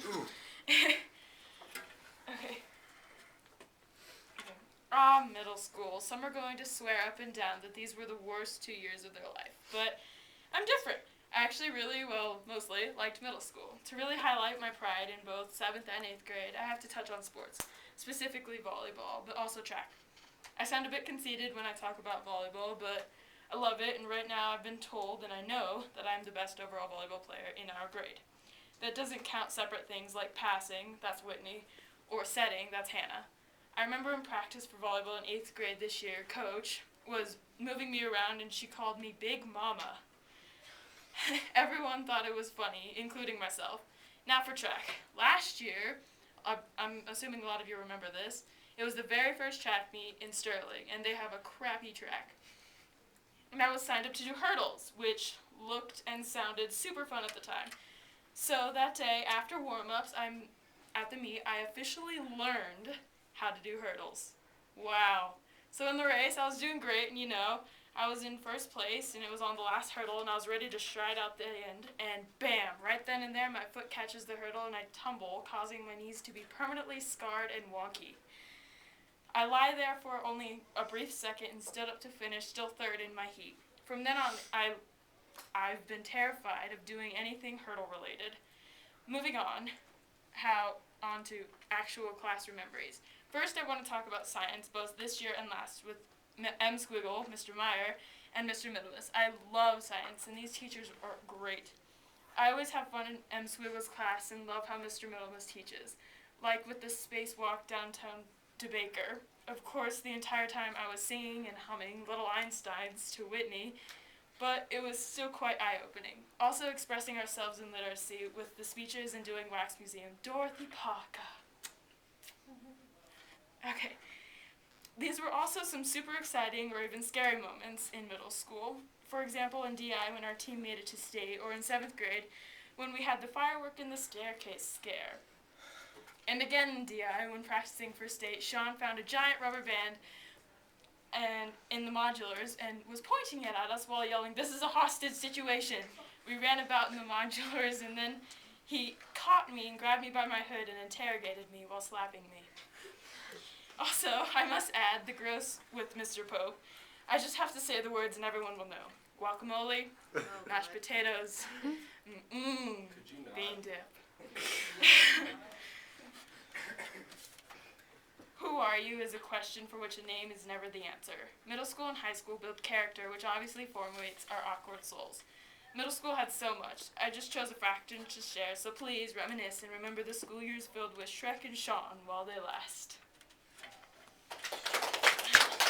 Ooh. Okay. Middle school. Some are going to swear up and down that these were the worst 2 years of their life, but I'm different. I actually mostly liked middle school. To really highlight my pride in both 7th and 8th grade, I have to touch on sports, specifically volleyball, but also track. I sound a bit conceited when I talk about volleyball, but I love it, and right now I've been told and I know that I'm the best overall volleyball player in our grade. That doesn't count separate things like passing, that's Whitney, or setting, that's Hannah. I remember in practice for volleyball in 8th grade this year, Coach was moving me around and she called me Big Mama. Everyone thought it was funny, including myself. Now for track. Last year, I'm assuming a lot of you remember this, it was the very first track meet in Sterling, and they have a crappy track. And I was signed up to do hurdles, which looked and sounded super fun at the time. So that day, after warm-ups, I'm at the meet, I officially learned how to do hurdles. Wow. So in the race, I was doing great, and I was in first place, and it was on the last hurdle, and I was ready to stride out the end, and bam, right then and there, my foot catches the hurdle, and I tumble, causing my knees to be permanently scarred and wonky. I lie there for only a brief second and stood up to finish, still third in my heat. From then on, I've been terrified of doing anything hurdle related. Moving on to actual classroom memories. First, I want to talk about science, both this year and last, with M. Squiggle, Mr. Meyer, and Mr. Middlemas. I love science, and these teachers are great. I always have fun in M. Squiggle's class and love how Mr. Middlemas teaches, like with the spacewalk downtown to Baker. Of course, the entire time I was singing and humming Little Einsteins to Whitney, but it was still quite eye-opening. Also expressing ourselves in literacy with the speeches and doing Wax Museum. Dorothy Parker. Okay. These were also some super exciting or even scary moments in middle school. For example, in DI when our team made it to state, or in 7th grade when we had the firework in the staircase scare. And again in DI, when practicing for state, Sean found a giant rubber band and in the modulars and was pointing it at us while yelling, "This is a hostage situation." We ran about in the modulars and then he caught me and grabbed me by my hood and interrogated me while slapping me. Also, I must add the gross with Mr. Pope. I just have to say the words and everyone will know. Guacamole, mashed potatoes, bean dip. Who are you is a question for which a name is never the answer. Middle school and high school build character, which obviously formulates our awkward souls. Middle school had so much. I just chose a fraction to share, so please reminisce and remember the school years filled with Shrek and Sean while they last.